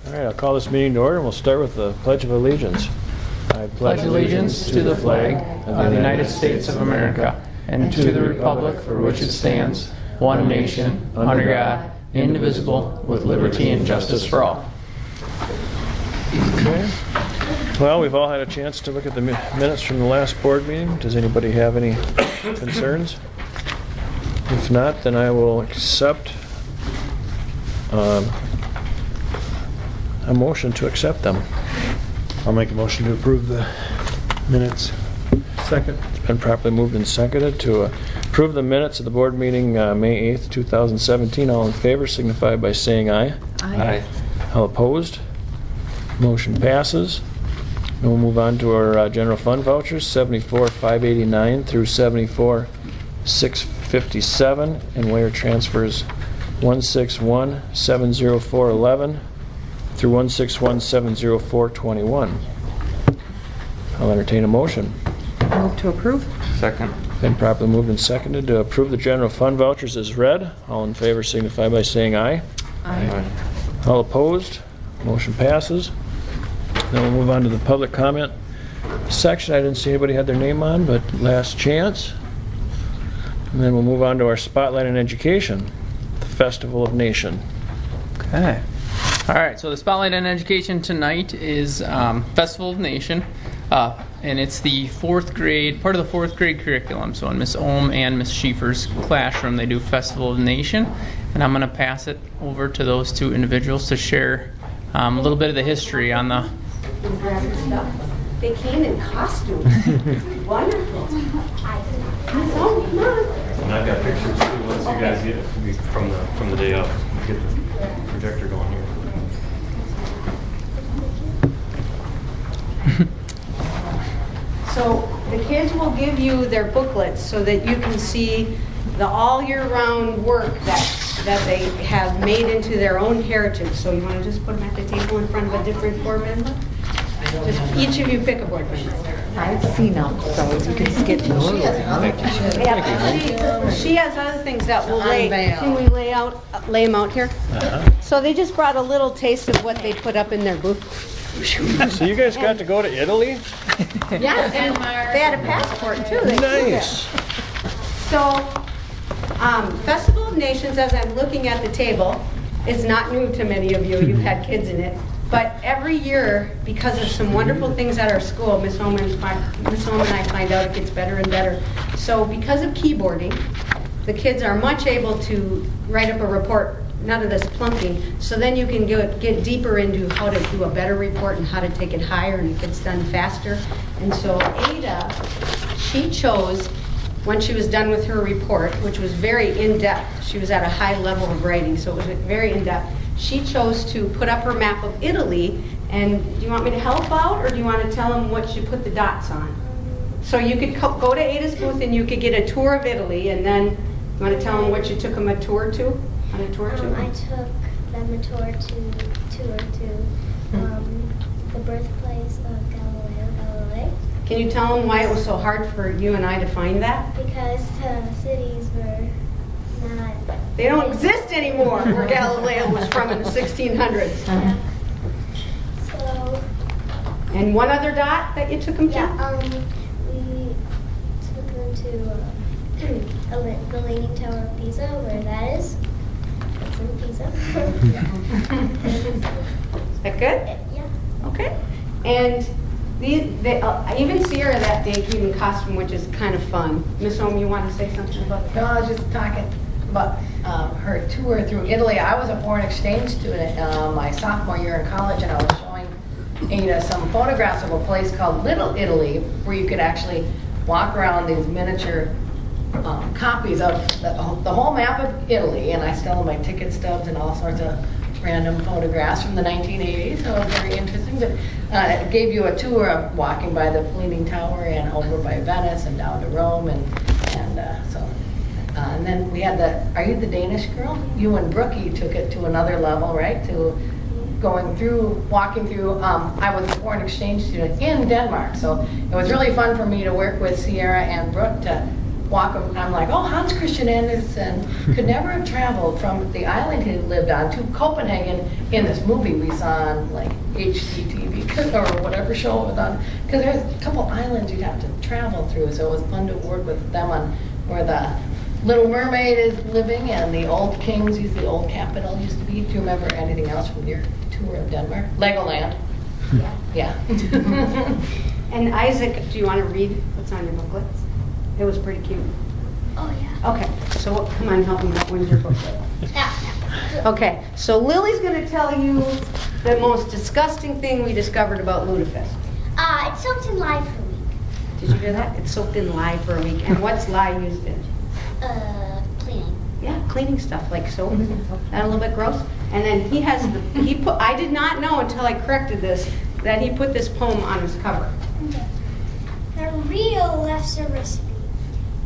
All right, I'll call this meeting to order, and we'll start with the Pledge of Allegiance. I pledge allegiance to the flag of the United States of America and to the republic for which it stands, one nation, under God, indivisible, with liberty and justice for all. Okay. Well, we've all had a chance to look at the minutes from the last board meeting. Does anybody have any concerns? If not, then I will accept a motion to accept them. I'll make a motion to approve the minutes. Second. It's been properly moved and seconded to approve the minutes of the board meeting May 8th, 2017. All in favor signify by saying aye. Aye. All opposed? Motion passes. And we'll move on to our general fund vouchers, 74,589 through 74,657, and wire transfers 161,704.11 through 161,704.21. I'll entertain a motion. Move to approve. Second. Been properly moved and seconded to approve the general fund vouchers as read. All in favor signify by saying aye. Aye. All opposed? Motion passes. Then we'll move on to the public comment section. I didn't see anybody had their name on, but last chance. And then we'll move on to our spotlight in education, the Festival of Nation. Okay. All right, so the Spotlight on Education tonight is Festival of Nation, and it's the fourth grade, part of the fourth grade curriculum. So in Miss Ohm and Miss Schieffer's classroom, they do Festival of Nation, and I'm going to pass it over to those two individuals to share a little bit of the history on the... They came in costume. Wonderful. And I've got pictures too. Once you guys get it from the day up, get the projector going here. So the kids will give you their booklets so that you can see the all year round work that they have made into their own heritage. So you want to just put them at the table in front of a different board member? Just each of you pick a board member. I've seen them, so you can skip those. Yeah, she has other things that will can we lay them out here? So they just brought a little taste of what they put up in their booth. So you guys got to go to Italy? Yeah, and they had a passport too. Nice. So, Festival of Nations, as I'm looking at the table, is not new to many of you. You've had kids in it. But every year, because of some wonderful things at our school, Miss Ohm and I find out it gets better and better. So because of keyboarding, the kids are much able to write up a report, none of this plunking, so then you can get deeper into how to do a better report and how to take it higher, and it gets done faster. And so Ada, she chose, when she was done with her report, which was very in-depth, she was at a high level of writing, so it was very in-depth, she chose to put up her map of Italy. And do you want me to help out, or do you want to tell them what you put the dots on? So you could go to Ada's booth and you could get a tour of Italy, and then you want to tell them what you took them a tour to? On a tour to? I took them a tour to the birthplace of Galileo Galilei. Can you tell them why it was so hard for you and I to find that? Because the cities were not... They don't exist anymore where Galileo was from in the 1600s. Yeah. So... And one other dot that you took them to? Yeah, we took them to the Leaning Tower of Pisa, where that is. It's in Pisa. Is that good? Yeah. Okay. And even Sierra that day came in costume, which is kind of fun. Miss Ohm, you want to say something about that? No, I was just talking about her tour through Italy. I was a foreign exchange student my sophomore year in college, and I was showing Ada some photographs of a place called Little Italy, where you could actually walk around these miniature copies of the whole map of Italy, and I still have my ticket stubs and all sorts of random photographs from the 1980s, so it was very interesting. But it gave you a tour of walking by the Leaning Tower and over by Venice and down to Rome, and then we had are you the Danish girl? You and Brookie took it to another level, right? To walking through, I was a foreign exchange student in Denmark, so it was really fun for me to work with Sierra and Brooke to walk, I'm like, oh, Hans Christian Andersen could never have traveled from the island he lived on to Copenhagen in this movie we saw on like HGTV or whatever show it was on. Because there's a couple islands you'd have to travel through, so it was fun to work with them on where the Little Mermaid is living and the old Kings, the old capital used to be. Do you remember anything else from your tour of Denmark? Legoland. Yeah. And Isaac, do you want to read what's on your booklet? It was pretty cute. Oh, yeah. Okay, so come on, help me. What one's your booklet? Okay, so Lily's going to tell you the most disgusting thing we discovered about Ludafest. It's soaked in lye for a week. Did you hear that? It's soaked in lye for a week. And what's lye used in? Cleaning. Yeah, cleaning stuff like soap. That a little bit gross. And then he has I did not know until I corrected this that he put this poem on his cover. Okay. The real lefse recipe.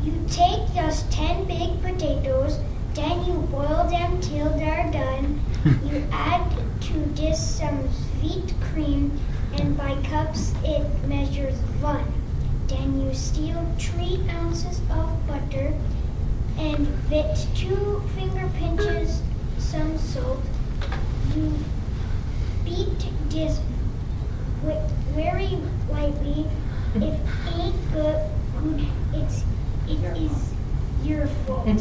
You take just 10 big potatoes, then you boil them till they're done. You add to this some sweet cream, and by cups it measures 1. Then you steal 3 ounces of butter, and with 2 finger pinches some soap. You beat this very lightly. If it ain't good, it is your fault. Then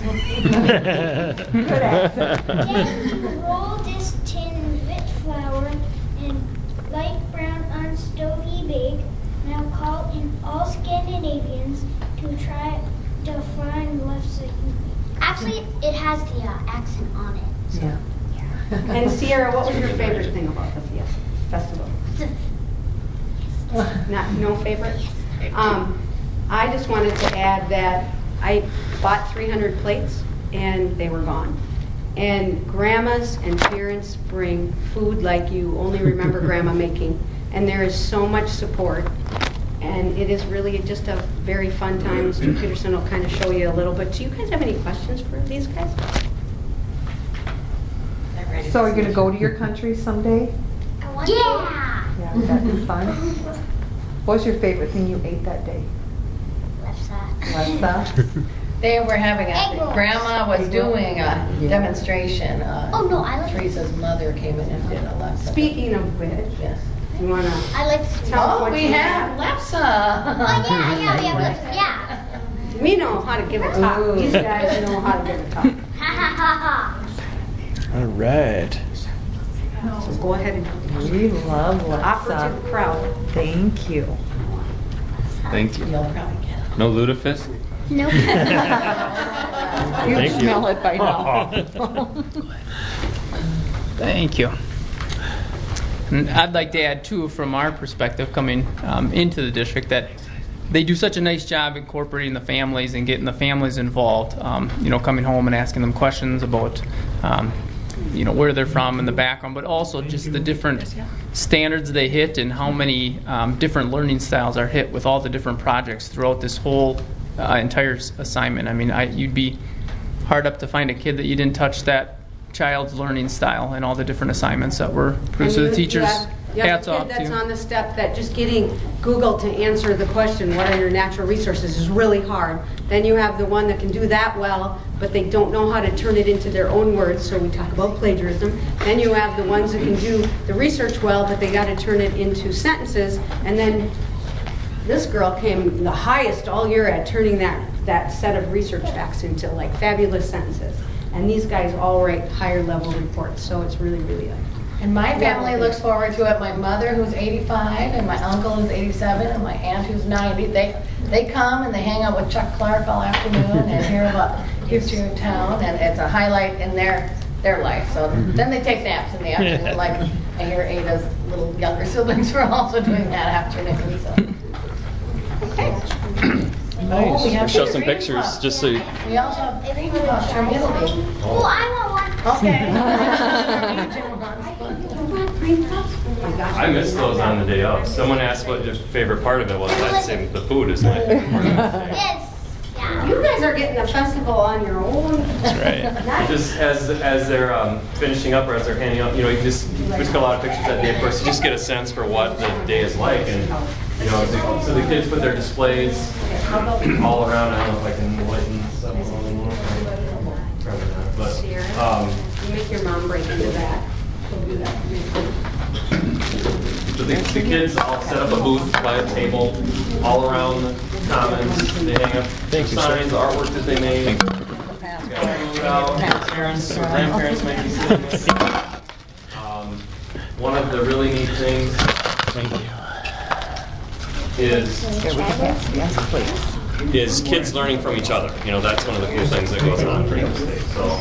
you roll this tin with flour and light brown unstogy bake. Now call in all Scandinavians to try to find lefse. Actually, it has the accent on it. So. Yeah. And Sierra, what was your favorite thing about the festival? No favorite? I just wanted to add that I bought 300 plates and they were gone. And grandmas and parents bring food like you only remember grandma making. And there is so much support. And it is really just a very fun time. Mr. Peterson will kind of show you a little bit. Do you guys have any questions for these guys? So are you going to go to your country someday? Yeah! Yeah, would that be fun? What was your favorite thing you ate that day? Lefse. Lefse? They were having Egg rolls. Grandma was doing a demonstration. Oh, no, I like Teresa's mother came in and did a lefse. Speaking of which, Yes. you want to I like sweet. Tell- Oh, what we you have lefse. Oh, yeah, we have lefse. Yeah. We know how to give a talk. Ooh. These guys know how to give a talk. Ha ha ha ha. All right. So go ahead and We love offer to lefse. the crowd. Thank you. Thank you. You'll probably get it. No Ludafist? Nope. You Thank you. smell it by now. Thank you. And I'd like to add too, from our perspective, coming into the district, that they do such a nice job incorporating the families and getting the families involved. Coming home and asking them questions about, where they're from and the background, but also just the different standards they hit and how many different learning styles are hit with all the different projects throughout this whole entire assignment. I mean, you'd be hard up to find a kid that you didn't touch that child's learning style and all the different assignments that were produced. So the teachers, hats off You have a kid to that's you. on the step that just getting Google to answer the question, what are your natural resources, is really hard. Then you have the one that can do that well, but they don't know how to turn it into their own words, so we talk about plagiarism. Then you have the ones that can do the research well, but they got to turn it into sentences. And then this girl came the highest all year at turning that set of research facts into like fabulous sentences. And these guys all write higher level reports, so it's really, really And my family looks forward to it. My mother, who's 85, and my uncle, who's 87, and my aunt, who's 90. They come and they hang out with Chuck Clark all afternoon and hear about history of town, and it's a highlight in their life. So then they take naps in the afternoon. Like I hear Ada's little younger siblings were also doing that afternoon. So. Okay. Nice. Oh, we have Show the some Green pictures, Club. just so you... We also have Green Club from Italy. Oh, I want one. Okay. I missed those on the day of. Someone asked what your favorite part of it was. I'd say the food is my favorite part of it. Yes. Yeah. You guys are getting the festival on your own. That's right. Just as they're finishing up or as they're handing out, you just we took a lot of pictures that day. Of course, you just get a sense for what the day is like, and so the kids put their displays all around. I don't know if I can enlighten stuff a little more. Probably not. But You make your mom break into that. so the kids all set up a booth by a table all around the commons. They hang up signs, artwork that they made. Food out. Parents or grandparents might be sitting there. One of the really neat things is kids learning from each other. You know, that's one of the cool things that goes on during this day. So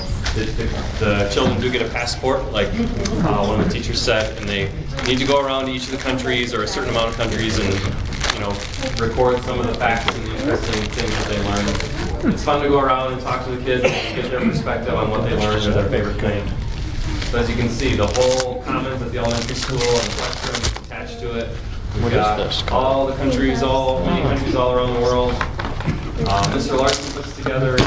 the children do get a passport, like one of the teachers said, and they need to go around to each of the countries or a certain amount of countries and, you know, record some of the facts and the interesting things that they learn. It's fun to go around and talk to the kids and get their perspective on what they learned or their favorite thing. So as you can see, the whole commons at the elementary school and the classroom is attached to it. We've got all the countries, many countries all around the world. Mr. Larson puts together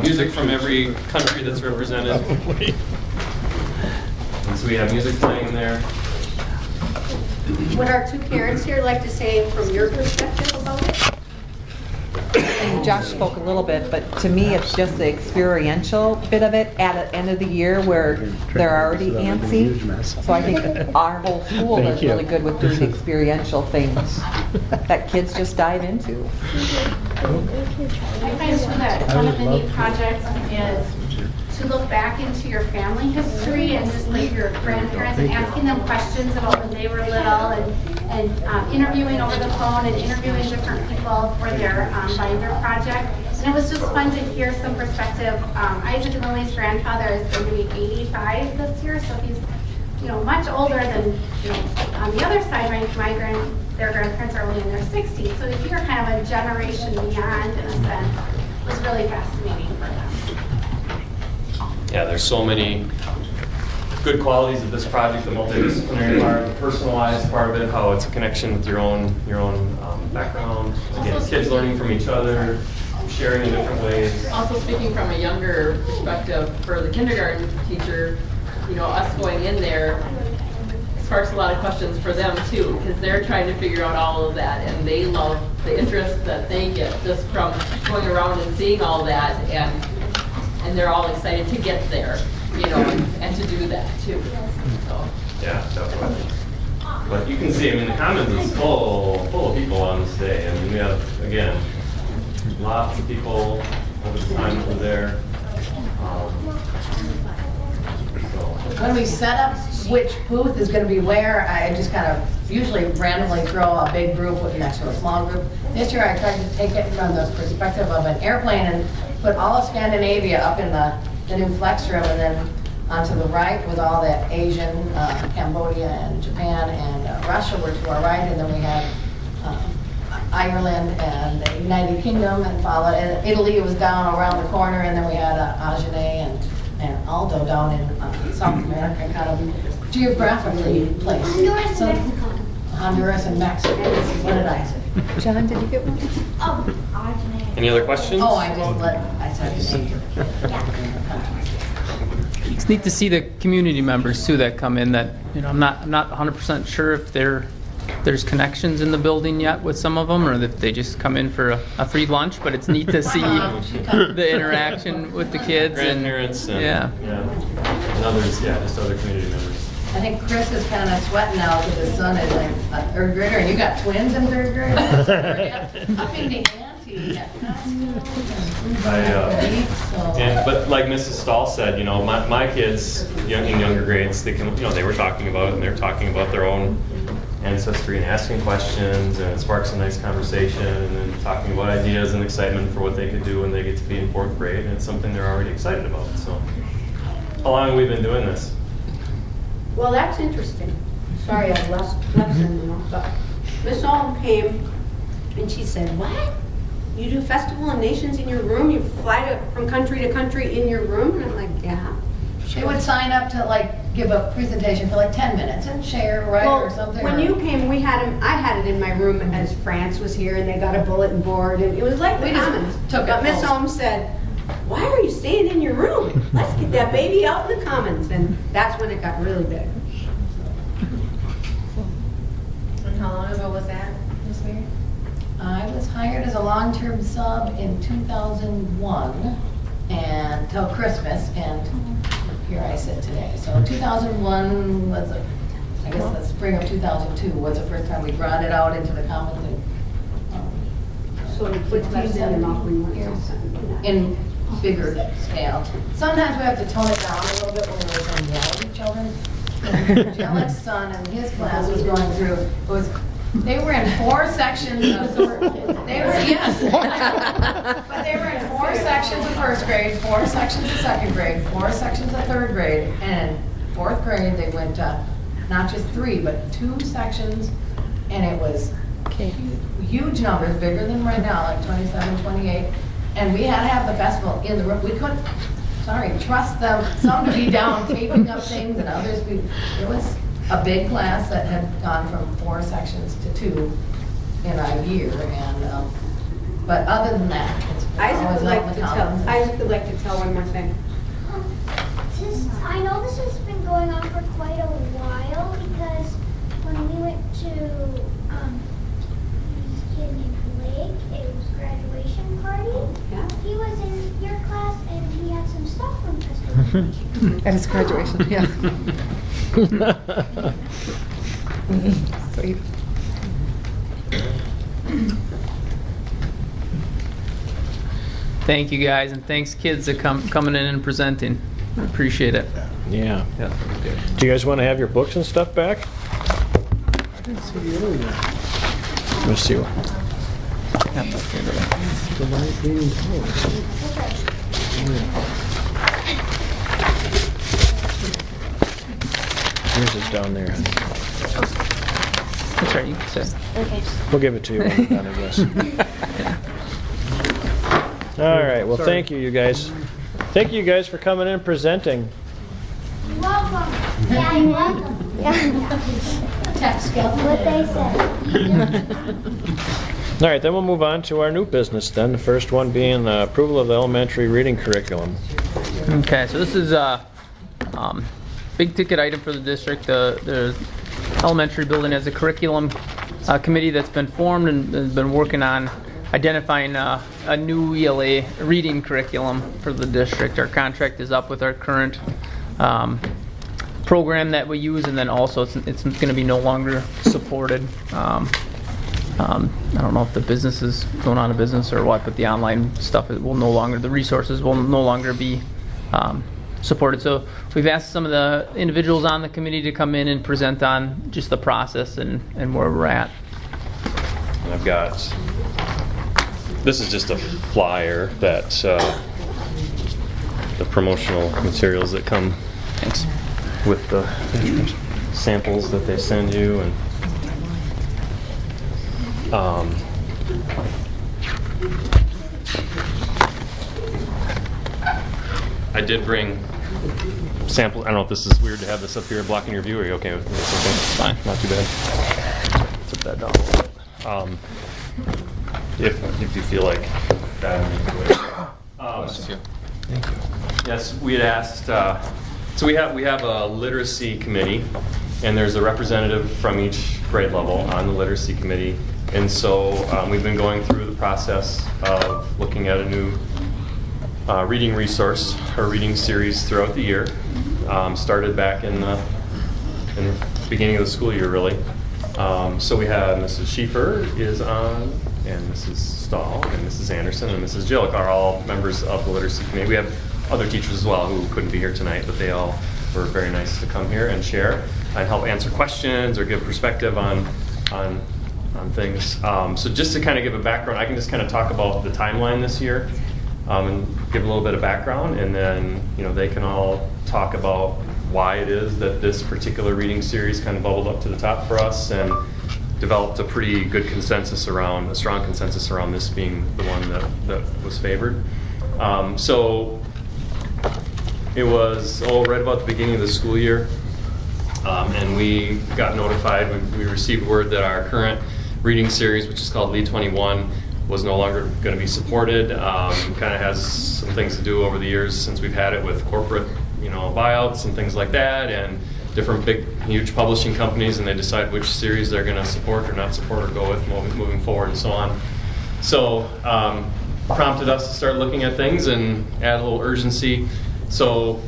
music from every country that's represented. And so we have music playing there. Would our two parents here like to say from your perspective about it? And Josh spoke a little bit, but to me, it's just the experiential bit of it at the end of the year where they're already antsy. So I think our whole school is really good with doing experiential things that kids just dive into. I find too that one of the neat projects is to look back into your family history and just like your grandparents and asking them questions about when they were little and interviewing over the phone and interviewing different people for their binder project. And it was just fun to hear some perspective. Isaac and Lily's grandfather is going to be 85 this year, so he's, you know, much older than, you know, on the other side, their grandparents are only in their 60s. So to hear kind of a generation beyond, in a sense, was really fascinating for them. Yeah, there's so many good qualities of this project, the multidisciplinary part, the personalized part of it, how it's a connection with your own background. Again, kids learning from each other, sharing in different ways. Also speaking from a younger perspective, for the kindergarten teacher, you know, us going in there sparks a lot of questions for them too, because they're trying to figure out all of that, and they love the interest that they get just from going around and seeing all that, and they're all excited to get there, you know, and to do that too. So. Yeah, definitely. But you can see, I mean, the Commons is full of people on this day. I mean, we have, again, lots of people over the time that were there. When we set up which booth is going to be where, I just kind of usually randomly throw a big group next to a small group. This year I tried to take it from the perspective of an airplane and put all of Scandinavia up in the new flex room, and then onto the right was all the Asian, Cambodia and Japan and Russia were to our right, and then we had Ireland and the United Kingdom and followed, and Italy was down around the corner, and then we had Agenais and Aldo down in South America, kind of geographically placed. Honduras and Mexico. What did I say? John, did you get one? Any other questions? Oh, I said the name. It's neat to see the community members too that come in. That, you know, I'm not 100% sure if there's connections in the building yet with some of them, or if they just come in for a free lunch. But it's neat to see the interaction with the kids grandparents and yeah, and others, just other community members. I think Chris is kind of sweating now because his son is like a third grader, and you got twins in third grade? Up in the ante. But like Mrs. Stahl said, you know, my kids in younger grades, they can, you know, they were talking about it, and they're talking about their own ancestry and asking questions, and it sparks a nice conversation, and then talking about ideas and excitement for what they could do when they get to be in fourth grade, and it's something they're already excited about. So, how long have we been doing this? Well, that's interesting. Sorry, I left them, but Miss Olm came and she said, "What? You do Festival of Nations in your room? You fly from country to country in your room?" And I'm like, "Yeah." They would sign up to like give a presentation for like 10 minutes and share, right, or something. When you came, I had it in my room as France was here, and they got a bulletin board, and it was like the Commons. But Miss Olm said, "Why are you staying in your room? Let's get that baby out in the Commons." And that's when it got really big. And how long ago was that, Ms. Mary? I was hired as a long-term sub in 2001 and till Christmas, and here I sit today. So 2001 was, I guess the spring of 2002 was the first time we brought it out into the commons. So what's that in bigger scale. Sometimes we have to tone it down a little bit when we're saying yell at each other. Jellick's son and his class was going through, they were in 4 sections of they were, yes. But they were in 4 sections of first grade, 4 sections of second grade, 4 sections of third grade, and in 4th grade they went to not just 3 but 2 sections, and it was huge numbers, bigger than right now, like 27, 28. And we had to have the festival in the room. We couldn't, trust them, some to be down taping up things and others, it was a big class that had gone from 4 sections to 2 in a year. And but other than that, it's always I'd out in the commons. would like to tell one more thing. I know this has been going on for quite a while because when we went to this kid named Blake, it was graduation party. Yeah. He was in your class and he had some stuff from Festival. At his graduation, yeah. Sweet. Thank you guys, and thanks kids for coming in and presenting. I appreciate it. Yeah. Yeah. Do you guys want to have your books and stuff back? Let's see. Yours is down there. That's right, you can sit. We'll give it to you when we're done, I guess. All right. Well, thank you guys. Thank you guys for coming in and presenting. You're welcome. Yeah, you're welcome. Text skill. What they said. All right, then we'll move on to our new business then. The first one being approval of the elementary reading curriculum. Okay, so this is a big ticket item for the district. The elementary building has a curriculum committee that's been formed and has been working on identifying a new ELA reading curriculum for the district. Our contract is up with our current program that we use, and then also it's going to be no longer supported. I don't know if the business is going out of business or what, but the online stuff will no longer, the resources will no longer be supported. So we've asked some of the individuals on the committee to come in and present on just the process and where we're at. And I've got, this is just a flyer that, the promotional materials that come Thanks. with the samples that they send you, and I did bring sample. I don't know if this is weird to have this up here blocking your view. Are you okay with this? Okay, fine, not too bad. Tip that down a little bit. If you feel like that. Thank you. Yes, we had asked. So we have a literacy committee, and there's a representative from each grade level on the literacy committee. And so we've been going through the process of looking at a new reading resource or reading series throughout the year. Started back in the beginning of the school year, really. So we have Mrs. Schieffer is on, and Mrs. Stahl, and Mrs. Anderson, and Mrs. Jillick are all members of the literacy committee. We have other teachers as well who couldn't be here tonight, but they all were very nice to come here and share and help answer questions or give perspective on things. So just to kind of give a background, I can just kind of talk about the timeline this year and give a little bit of background, and then they can all talk about why it is that this particular reading series kind of bubbled up to the top for us and developed a pretty good consensus around, a strong consensus around this being the one that was favored. So it was right about the beginning of the school year, and we got notified, we received word that our current reading series, which is called Lead 21, was no longer going to be supported. Kind of has some things to do over the years since we've had it with corporate buyouts and things like that, and different big, huge publishing companies, and they decide which series they're going to support or not support or go with moving forward and so on. So prompted us to start looking at things and add a little urgency. So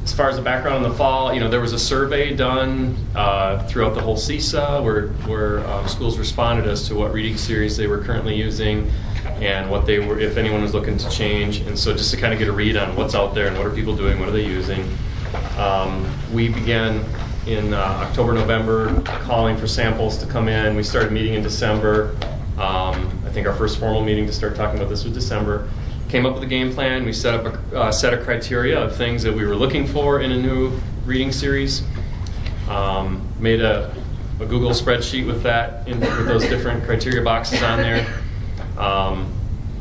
as far as the background in the fall, there was a survey done throughout the whole CISA where schools responded as to what reading series they were currently using and what they were, if anyone was looking to change. And so just to kind of get a read on what's out there and what are people doing, what are they using. We began in October, November, calling for samples to come in. We started meeting in December. I think our first formal meeting to start talking about this was December. Came up with a game plan. We set up a set of criteria of things that we were looking for in a new reading series. Made a Google spreadsheet with that, with those different criteria boxes on there.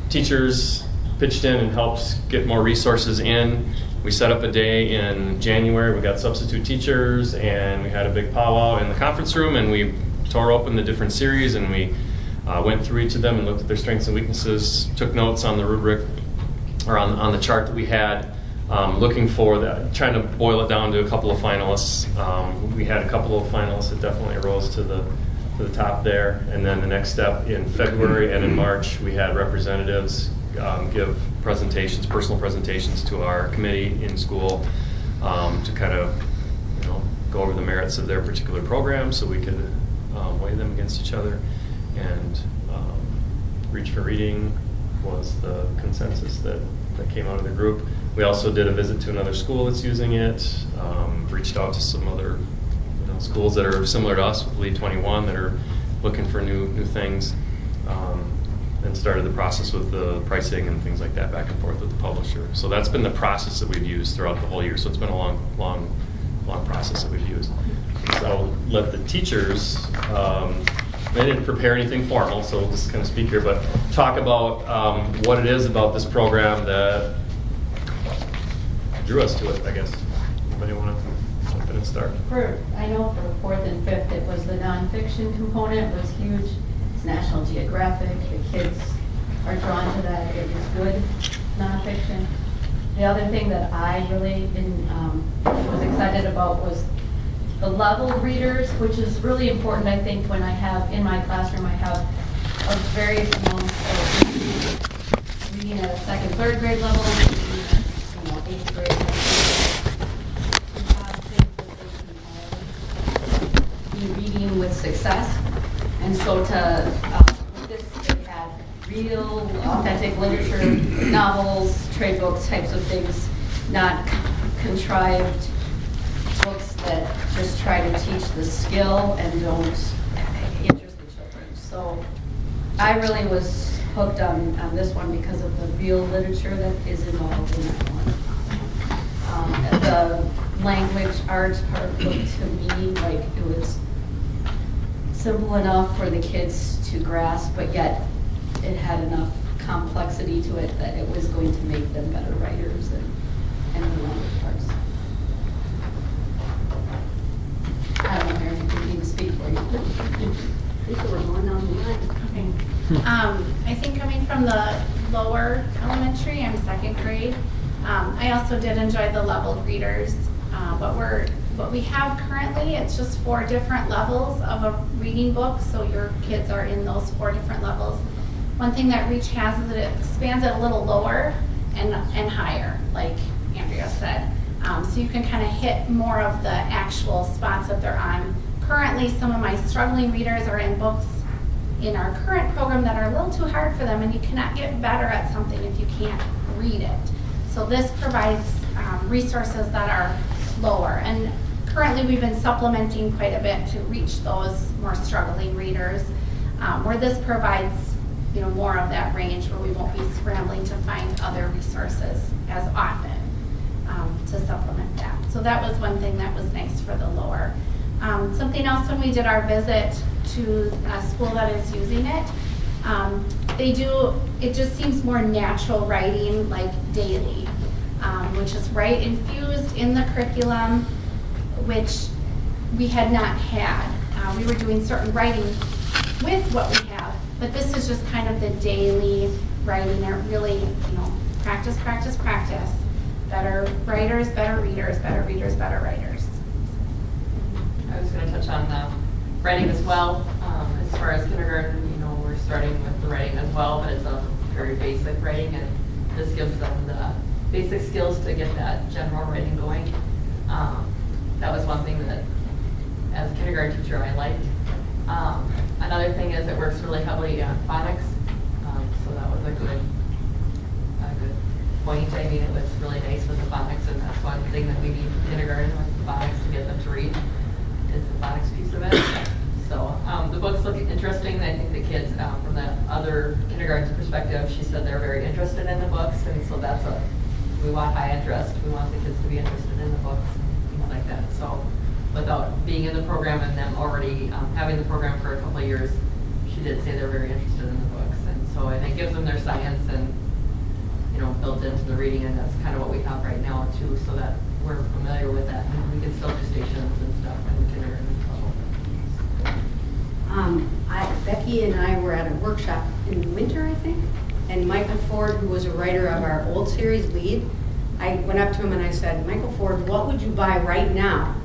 Teachers pitched in and helped get more resources in. We set up a day in January. We got substitute teachers, and we had a big powwow in the conference room, and we tore open the different series, and we went through each of them and looked at their strengths and weaknesses, took notes on the rubric, or on the chart that we had, looking for that, trying to boil it down to a couple of finalists. We had a couple of finalists that definitely rose to the top there. And then the next step in February and in March, we had representatives give presentations, personal presentations to our committee in school to kind of go over the merits of their particular program so we could weigh them against each other. And Reach for Reading was the consensus that came out of the group. We also did a visit to another school that's using it, reached out to some other schools that are similar to us with Lead 21 that are looking for new things, and started the process with the pricing and things like that back and forth with the publisher. So that's been the process that we've used throughout the whole year. So it's been a long process that we've used. So I'll let the teachers, they didn't prepare anything formal, so we'll just kind of speak here, but talk about what it is about this program that drew us to it, I guess. Anybody want to jump in and start? I know for fourth and fifth, it was the nonfiction component was huge. It's National Geographic. The kids are drawn to that. It was good nonfiction. The other thing that I really was excited about was the leveled readers, which is really important, I think, when I have, in my classroom, I have a various amounts of reading at a second, third grade level, eighth grade level. Reading with success, and so with this, they had real, authentic literature, novels, trade books, types of things, not contrived books that just try to teach the skill and don't interest the children. So I really was hooked on this one because of the real literature that is involved in that one. The language arts part looked to me like it was simple enough for the kids to grasp, but yet it had enough complexity to it that it was going to make them better writers and the language parts. I don't know, Mary, if you need to speak for you. I think we're going on the line. Okay. I think coming from the lower elementary, I'm second grade. I also did enjoy the leveled readers. What we have currently, it's just 4 different levels of a reading book, so your kids are in those 4 different levels. One thing that Reach has is that it expands it a little lower and higher, like Andrea said. So you can kind of hit more of the actual spots that they're on. Currently, some of my struggling readers are in books in our current program that are a little too hard for them, and you cannot get better at something if you can't read it. So this provides resources that are lower, and currently we've been supplementing quite a bit to reach those more struggling readers, where this provides more of that range where we won't be scrambling to find other resources as often to supplement that. So that was one thing that was nice for the lower. Something else, when we did our visit to a school that is using it, it just seems more natural writing, like daily, which is infused in the curriculum, which we had not had. We were doing certain writing with what we have, but this is just kind of the daily writing that really, practice, practice, practice. Better writers, better readers, better readers, better writers. just going to touch on writing as well. As far as kindergarten, we're starting with the writing as well, but it's a very basic writing, and this gives them the basic skills to get that general writing going. That was one thing that, as a kindergarten teacher, I liked. Another thing is it works really heavily on phonics, so that was a good point. I mean, it was really nice with the phonics, and that's one thing that we need in kindergarten with the phonics to get them to read, is the phonics piece of it. So the books look interesting. I think the kids, from the other kindergarten's perspective, she said they're very interested in the books, and so we want high interest. We want the kids to be interested in the books and things like that. So without being in the program and them already having the program for a couple of years, she did say they're very interested in the books, and so and it gives them their science and built into the reading, and that's kind of what we have right now too, so that we're familiar with that, and we can still do stations and stuff in the kindergarten level. Becky and I were at a workshop in the winter, I think, and Michael Ford, who was a writer of our old series, Lead, I went up to him and I said, Michael Ford, what would you buy right now?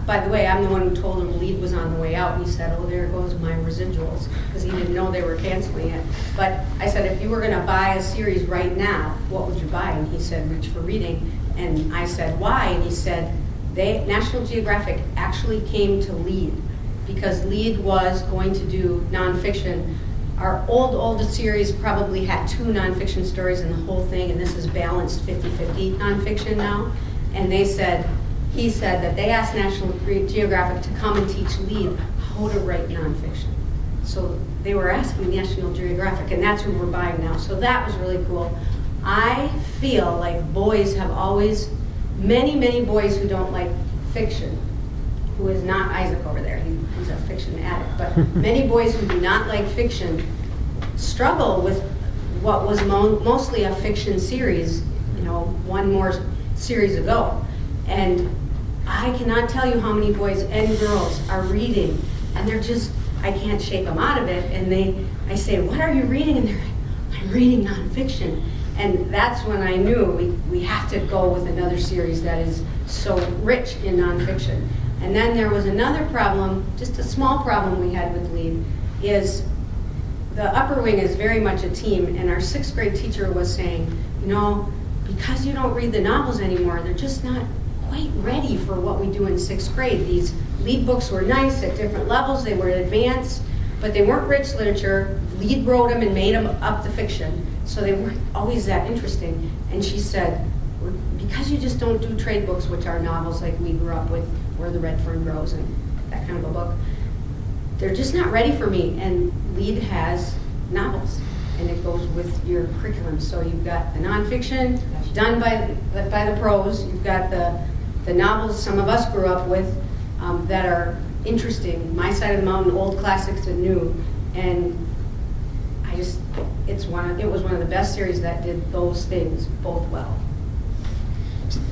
By the way, I'm the one who told him Lead was on the way out, and he said, oh, there goes my residuals, because he didn't know they were canceling it. But I said, if you were going to buy a series right now, what would you buy? And he said, Reach for Reading. And I said, why? And he said, National Geographic actually came to Lead, because Lead was going to do nonfiction. Our oldest series probably had 2 nonfiction stories in the whole thing, and this is balanced 50-50 nonfiction now. And he said that they asked National Geographic to come and teach Lead how to write nonfiction. So they were asking National Geographic, and that's who we're buying now. So that was really cool. I feel like boys have always, many boys who don't like fiction, who is not Isaac over there, he's a fiction addict, but many boys who do not like fiction struggle with what was mostly a fiction series, one more series ago. And I cannot tell you how many boys and girls are reading, and they're just, I can't shake them out of it, and I say, what are you reading? And they're like, I'm reading nonfiction. And that's when I knew we have to go with another series that is so rich in nonfiction. And then there was another problem, just a small problem we had with Lead, is the upper wing is very much a team, and our 6th grade teacher was saying, because you don't read the novels anymore, they're just not quite ready for what we do in 6th grade. These Lead books were nice at different levels, they were advanced, but they weren't rich literature. Lead wrote them and made them up the fiction, so they weren't always that interesting. And she said, because you just don't do trade books, which are novels like we grew up with, Where the Red Fern Grows and that kind of a book, they're just not ready for me. And Lead has novels, and it goes with your curriculum. So you've got the nonfiction done by the pros, you've got the novels some of us grew up with that are interesting, My Side of the Mountain, old classics and new, and it was one of the best series that did those things both well.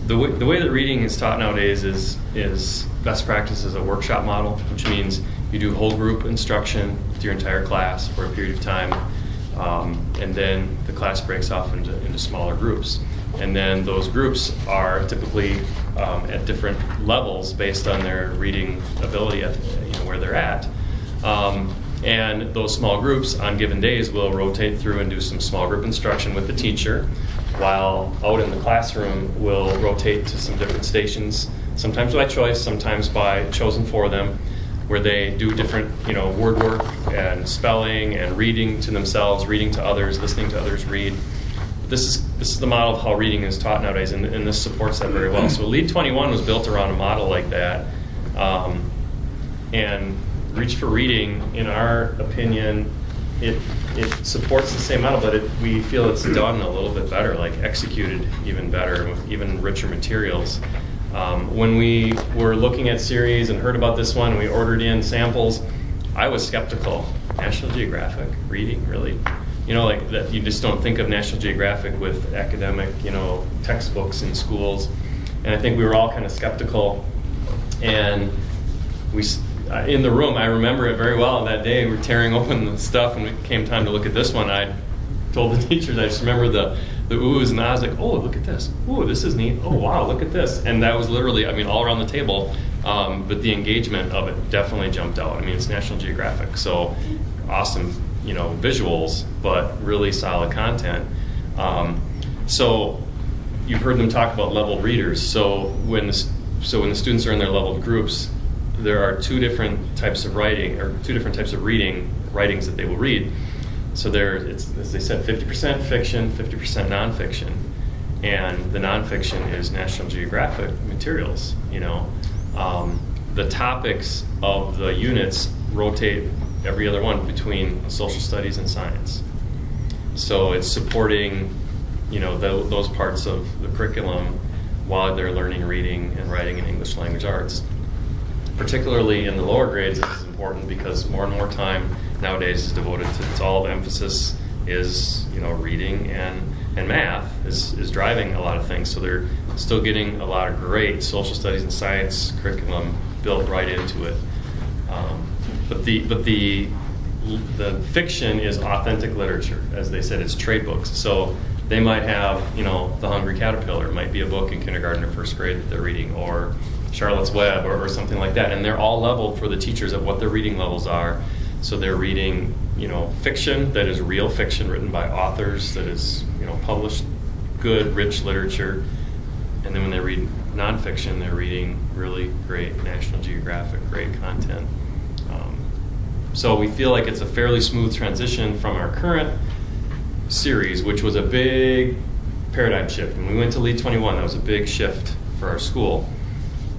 The way that reading is taught nowadays is best practice is a workshop model, which means you do whole group instruction with your entire class for a period of time, and then the class breaks off into smaller groups. And then those groups are typically at different levels based on their reading ability at where they're at. And those small groups on given days will rotate through and do some small group instruction with the teacher, while out in the classroom we'll rotate to some different stations, sometimes by choice, sometimes by chosen for them, where they do different word work and spelling and reading to themselves, reading to others, listening to others read. This is the model of how reading is taught nowadays, and this supports that very well. So Lead 21 was built around a model like that, and Reach for Reading, in our opinion, it supports the same model, but we feel it's done a little bit better, like executed even better, with even richer materials. When we were looking at series and heard about this one, we ordered in samples. I was skeptical. National Geographic reading, really? Like that, you just don't think of National Geographic with academic, textbooks in schools. And I think we were all kind of skeptical. And we, in the room, I remember it very well that day, we were tearing open the stuff, and it came time to look at this one. I told the teachers, I just remember the oohs and ahs, like, oh, look at this. Ooh, this is neat. Oh, wow, look at this. And that was literally, all around the table, But the engagement of it definitely jumped out. I mean, it's National Geographic, so awesome, visuals, but really solid content. So you've heard them talk about leveled readers. So when the students are in their leveled groups, there are two different types of writing, or two different types of writings that they will read. So it's, as they said, 50% fiction, 50% nonfiction. And the nonfiction is National Geographic materials, The topics of the units rotate every other one between social studies and science. So it's supporting, those parts of the curriculum while they're learning reading and writing in English language arts. Particularly in the lower grades, this is important because more and more time nowadays is devoted to, it's all emphasis is, reading and math is driving a lot of things. So they're still getting a lot of great social studies and science curriculum built right into it. But the fiction is authentic literature, as they said. It's trade books. So they might have, The Hungry Caterpillar might be a book in kindergarten or first grade that they're reading, or Charlotte's Web, or something like that. And they're all leveled for the teachers at what their reading levels are. So they're reading, fiction that is real fiction written by authors, that is, published good, rich literature. And then when they read nonfiction, they're reading really great National Geographic, great content. So we feel like it's a fairly smooth transition from our current series, which was a big paradigm shift. When we went to Lead 21, that was a big shift for our school.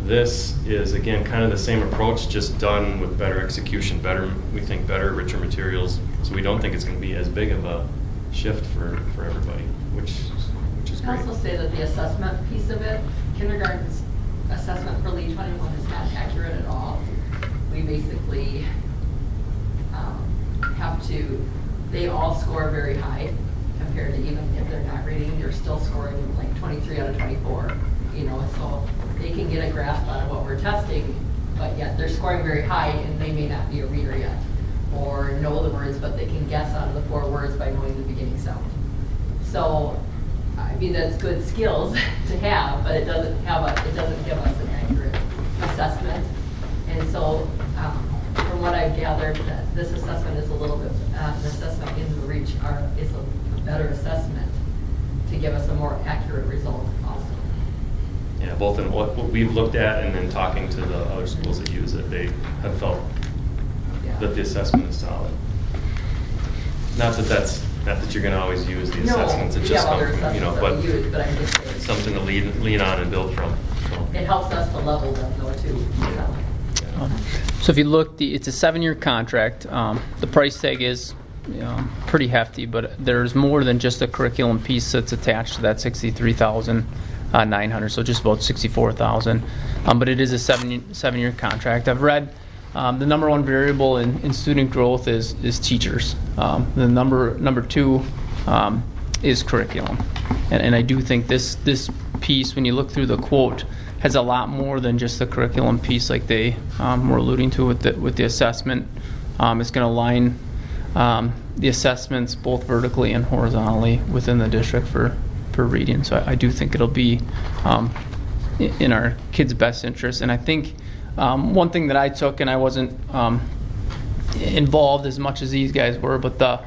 This is, again, kind of the same approach, just done with better execution, we think better, richer materials. So we don't think it's going to be as big of a shift for everybody, which is great. I also say that the assessment piece of it, kindergarten's assessment for Lead 21 is not accurate at all. We basically they all score very high compared to, even if they're not reading, they're still scoring like 23 out of 24, so they can get a grasp out of what we're testing, but yet they're scoring very high and they may not be a reader yet or know the words, but they can guess out of the 4 words by knowing the beginning sound. So, I mean, that's good skills to have, but it doesn't give us an accurate assessment. And so, from what I've gathered, that this assessment is a little bit, an assessment in the REACH is a better assessment to give us a more accurate result also. Yeah, both in what we've looked at and then talking to the other schools that use it, they have felt that the assessment is solid. Not that you're going to always use the assessments. It just comes from, but I'm just saying, something to lean on and build from. So. It helps us to level them though too. So if you look, it's a 7-year contract. The price tag is pretty hefty, but there's more than just a curriculum piece that's attached to that $63,900, so just about $64,000. But it is a 7-year contract. I've read the number one variable in student growth is teachers. The number 2 is curriculum, and I do think this piece, when you look through the quote, has a lot more than just the curriculum piece, like they were alluding to with the assessment. It's going to align the assessments both vertically and horizontally within the district for reading. So I do think it'll be in our kids' best interest. And I think one thing that I took, and I wasn't involved as much as these guys were, but the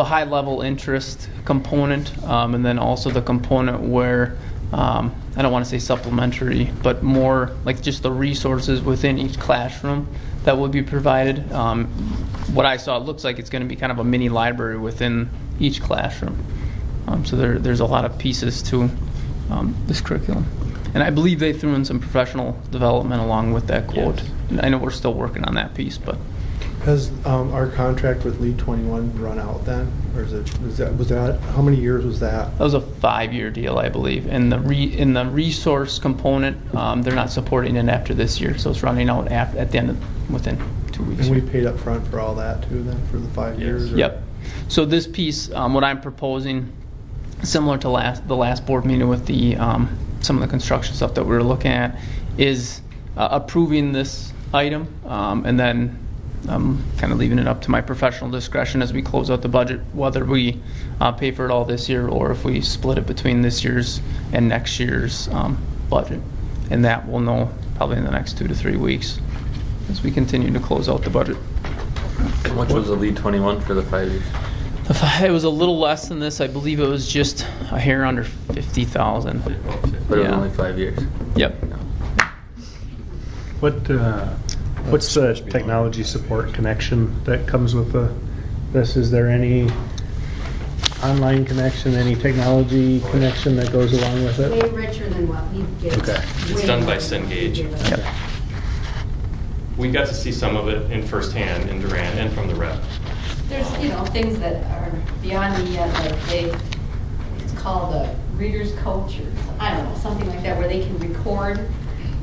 high level interest component, and then also the component where I don't want to say supplementary, but more like just the resources within each classroom that will be provided. What I saw, it looks like it's going to be kind of a mini library within each classroom. So there's a lot of pieces to this curriculum. And I believe they threw in some professional development along with that quote. Yes. And I know we're still working on that piece, but. Has our contract with Lead 21 run out then, or was that how many years was that? That was a 5-year deal, I believe. And in the resource component, they're not supporting it after this year, so it's running out at the end within 2 weeks. And we paid up front for all that too, then, for the 5 years? Or? Yep. So this piece, what I'm proposing, similar to the last board meeting with the some of the construction stuff that we were looking at, is approving this item, and then kind of leaving it up to my professional discretion as we close out the budget, whether we pay for it all this year or if we split it between this year's and next year's budget. And that we'll know probably in the next 2 to 3 weeks as we continue to close out the budget. How much was the lead 21 for the 5 years? It was a little less than this. I believe it was just a hair under 50,000. But it was Yeah. only 5 years. Yep. What's the technology support connection that comes with this? Is there any online connection, any technology connection that goes along with it? Way richer than what we get. Okay. It's done by Cengage. Yep. We got to see some of it in firsthand in Durand and from the rep. There's, things that are beyond me yet, like it's called a reader's coach or, I don't know, something like that, where they can record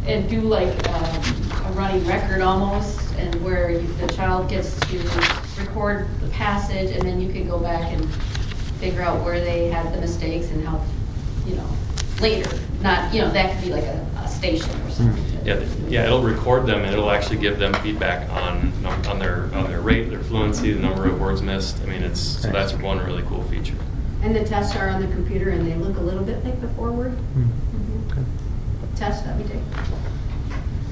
and do like a running record almost, and where the child gets to record the passage, and then you can go back and figure out where they had the mistakes and help, later. Not, that could be like a station or something. Yeah, it'll record them and it'll actually give them feedback on their rate, their fluency, the number of words missed. I mean, so that's one really cool feature. And the tests are on the computer, and they look a little bit like the forward test that we take.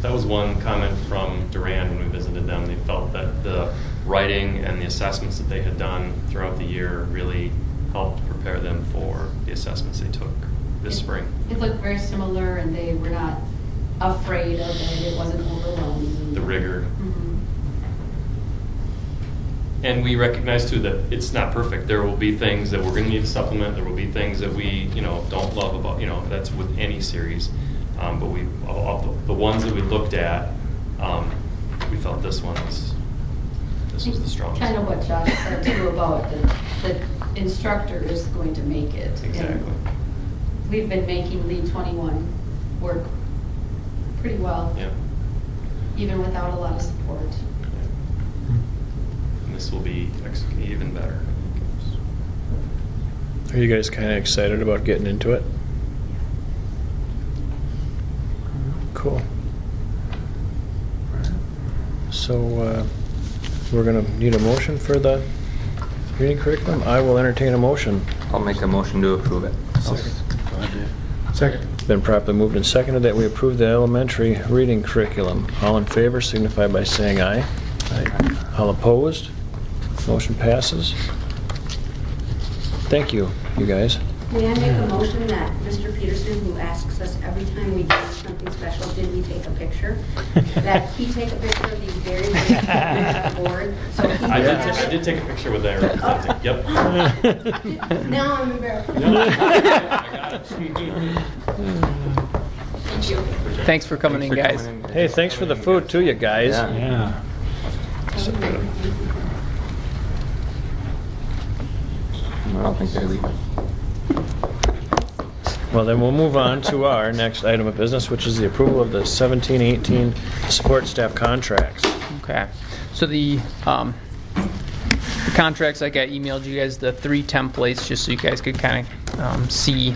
That was one comment from Durand when we visited them. They felt that the writing and the assessments that they had done throughout the year really helped prepare them for the assessments they took this spring. It looked very similar, and they were not afraid of it. It wasn't overwhelming. The rigor. Mhm. And we recognize too that it's not perfect. There will be things that we're going to need to supplement. There will be things that we, don't love about, that's with any series. But the ones that we looked at, we felt this was the strongest. Kind of what Josh said too about the instructor is going to make it. Exactly. And we've been making Lead 21 work pretty well, Yeah. even without a lot of support. And this will be even better. Are you guys kind of excited about getting into it? Cool. So we're going to need a motion for the reading curriculum. I will entertain a motion. I'll make a motion to approve it. Second. Been properly moved and seconded that we approve the elementary reading curriculum. All in favor signify by saying aye. Aye. All opposed? Motion passes. Thank you, you guys. May I make a motion that Mr. Peterson, who asks us every time we do something special, did we take a picture? That he take a picture of these very big on the board. So he I did take a picture with that representing. Yep. Now I'm embarrassed. I got it. Thank you. Thanks for coming in, guys. Hey, thanks for the food too, you guys. Yeah. I don't think they're leaving. Well, then we'll move on to our next item of business, which is the approval of the 17-18 support staff contracts. Okay. So the contracts, like I emailed you guys the 3 templates just so you guys could kind of see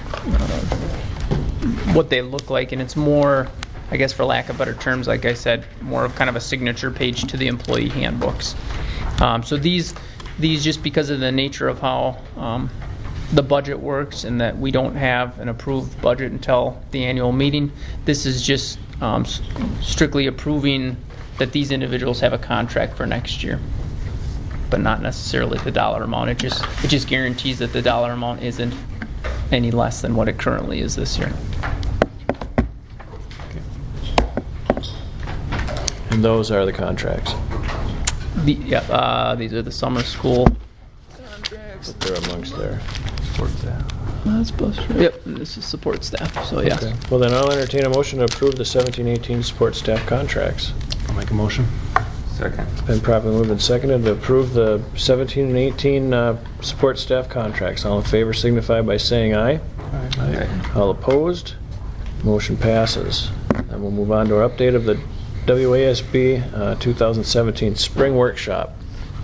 what they look like, and it's more, I guess for lack of better terms, like I said, more of kind of a signature page to the employee handbooks. So these just because of the nature of how the budget works and that we don't have an approved budget until the annual meeting, this is just strictly approving that these individuals have a contract for next year, but not necessarily the dollar amount. It just guarantees that the dollar amount isn't any less than what it currently is this year. And those are the contracts. These are the summer school contracts. But they're amongst their... That's supposed to, yep, and this is support staff, so yeah. Okay. Well, then I'll entertain a motion to approve the 17-18 support staff contracts. I'll make a motion. Second. It's been properly moved and seconded to approve the 17 and 18 support staff contracts. All in favor signify by saying aye. Aye. All opposed? Motion passes. And we'll move on to our update of the WASB 2017 Spring Workshop.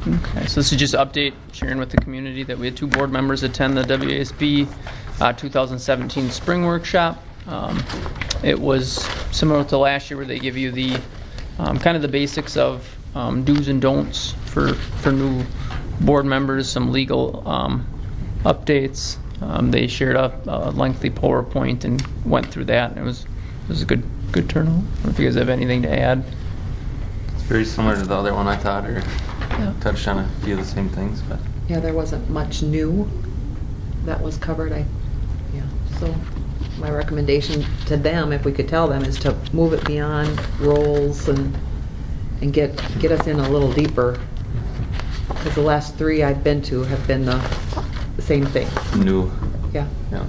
Okay, so this is just an update, sharing with the community that we had 2 board members attend the WASB 2017 Spring Workshop. It was similar to last year where they give you the kind of the basics of do's and don'ts for new board members, some legal They shared a lengthy PowerPoint and went through that, and it was a good good turnout. I don't know if you guys have anything to add. It's very similar to the other one, I thought, or touched on a few of the same things, but. Yeah, there wasn't much new that was covered. So my recommendation to them, if we could tell them, is to move it beyond roles and get us in a little deeper. Because the last 3 I've been to have been the same thing. New. Yeah. Yeah.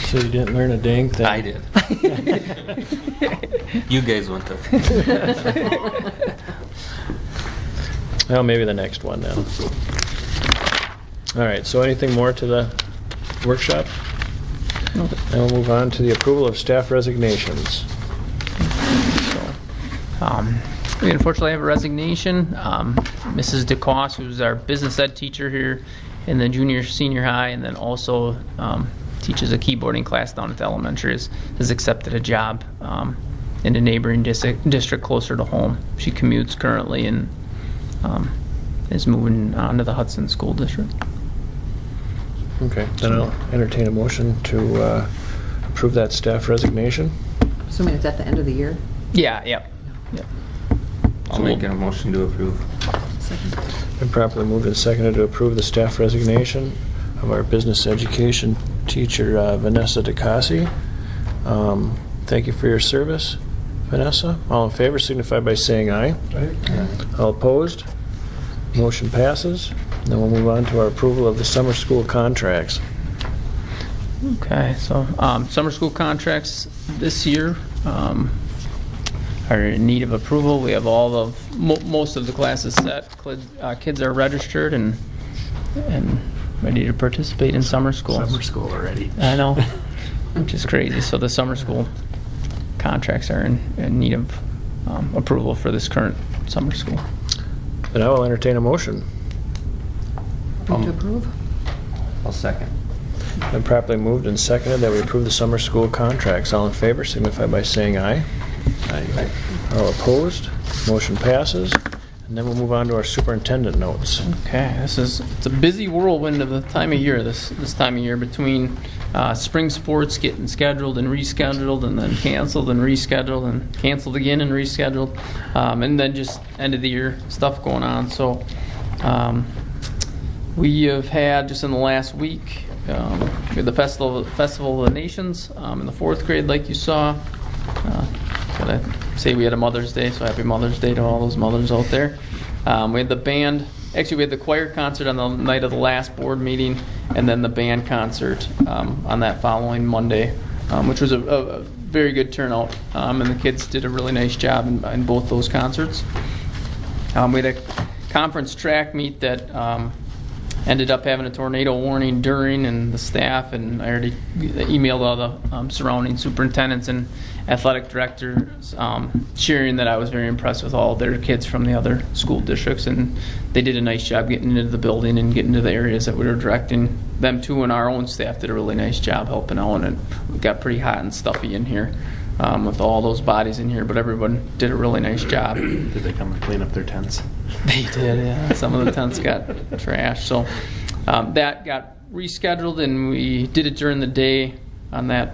So you didn't learn a dang thing? I did. You guys went to. Well, maybe the next one then. All right, so anything more to the workshop? No. Then we'll move on to the approval of staff resignations. We unfortunately have a resignation. Mrs. DeCoste, who's our business ed teacher here in the senior high, and then also teaches a keyboarding class down at the elementary, has accepted a job in a neighboring district closer to home. She commutes currently and is moving on to the Hudson School District. Okay, then I'll entertain a motion to approve that staff resignation. Assuming it's at the end of the year. Yeah, yep. I'll make a motion to approve. Second. Been properly moved and seconded to approve the staff resignation of our business education teacher, Vanessa DeCoste. Thank you for your service, Vanessa. All in favor signify by saying aye. Aye. All opposed? Motion passes. Then we'll move on to our approval of the summer school contracts. Okay, so summer school contracts this year are in need of approval. We have all of most of the classes set. Kids are registered and ready to participate in summer school. Summer school already. I know, which is crazy. So the summer school contracts are in need of approval for this current summer school. Then I will entertain a motion. Move to approve? I'll second. Been properly moved and seconded that we approve the summer school contracts. All in favor signify by saying aye. Aye. All opposed? Motion passes. And then we'll move on to our superintendent notes. Okay, it's a busy whirlwind of the time of year. This time of year between spring sports getting scheduled and rescheduled, and then canceled and rescheduled, and canceled again and rescheduled, and then just end of the year stuff going on. So we have had just in the last week we had the Festival of the Nations in the 4th grade, like you saw. Gotta say we had a Mother's Day, so happy Mother's Day to all those mothers out there. We had the band. Actually, we had the choir concert on the night of the last board meeting, and then the band concert on that following Monday, which was a very good turnout, and the kids did a really nice job in both those concerts. We had a conference track meet that ended up having a tornado warning during, and the staff, and I already emailed all the surrounding superintendents and athletic directors, sharing that I was very impressed with all their kids from the other school districts, and they did a nice job getting into the building and getting to the areas that we were directing them to, and our own staff did a really nice job helping out, and it got pretty hot and stuffy in here with all those bodies in here, but everyone did a really nice job. Did they come and clean up their tents? They did, yeah. Some of the tents got trashed. So that got rescheduled, and we did it during the day on that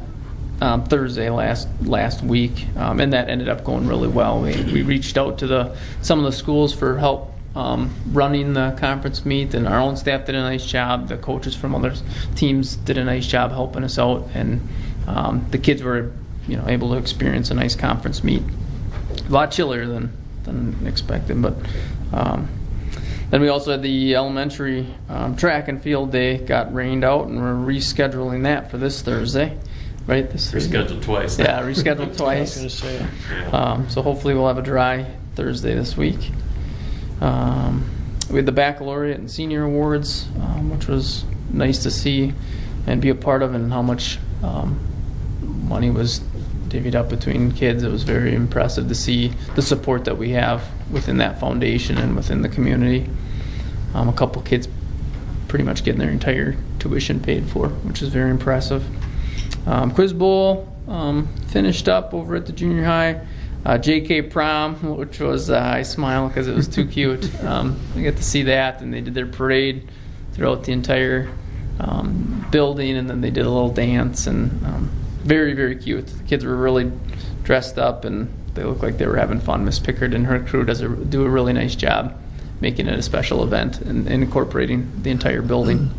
Thursday last week, and that ended up going really well. We reached out to some of the schools for help running the conference meet, and our own staff did a nice job. The coaches from other teams did a nice job helping us out, and the kids were able to experience a nice conference meet. A lot chillier than expected, but then we also had the elementary track and field day got rained out, and we're rescheduling that for this Thursday. Right, this Thursday. Rescheduled twice. Yeah, rescheduled twice. I was going to say. So hopefully we'll have a dry Thursday this week. We had the baccalaureate and senior awards, which was nice to see and be a part of, and how much money was divvied up between kids. It was very impressive to see the support that we have within that foundation and within the community. A couple kids pretty much getting their entire tuition paid for, which is very impressive. Quiz Bowl finished up over at the junior high. JK prom, which was, I smile because it was too cute. I got to see that, and they did their parade throughout the entire building, and then they did a little dance, and very, very cute. The kids were really dressed up and they looked like they were having fun. Miss Pickard and her crew do a really nice job making it a special event and incorporating the entire building.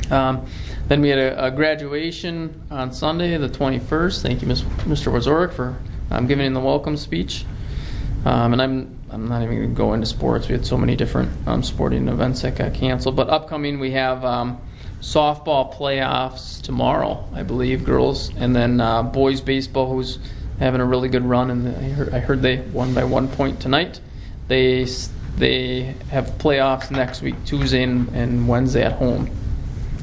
Then we had a graduation on Sunday, the 21st. Thank you, Mr. Wazorek, for giving the welcome speech. And I'm not even going to go into sports. We had so many different sporting events that got canceled. But upcoming, we have softball playoffs tomorrow, I believe, girls, and then boys baseball, who's having a really good run. And I heard they won by 1 point tonight. They have playoffs next week, Tuesday and Wednesday at home.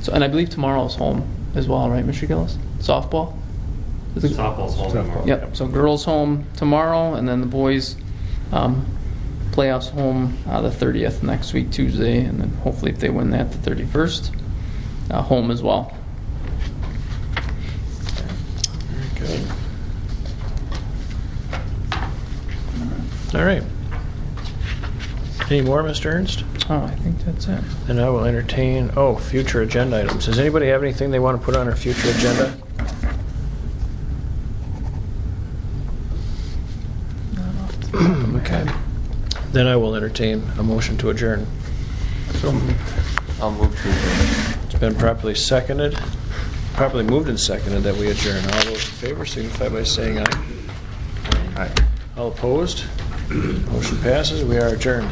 So, and I believe tomorrow's home as well, right, Mr. Gillis? Softball? Softball's home tomorrow. Yep. So girls home tomorrow, and then the boys playoffs home the 30th next week, Tuesday, and then hopefully if they win that, the 31st, home as well. Very good. All right. Any more, Mr. Ernst? Oh, I think that's it. Then I will entertain, future agenda items. Does anybody have anything they want to put on our future agenda? Okay. Then I will entertain a motion to adjourn. So I'll move to adjourn. It's been properly moved and seconded that we adjourn. All those in favor signify by saying aye. Aye. All opposed? Motion passes. We are adjourned.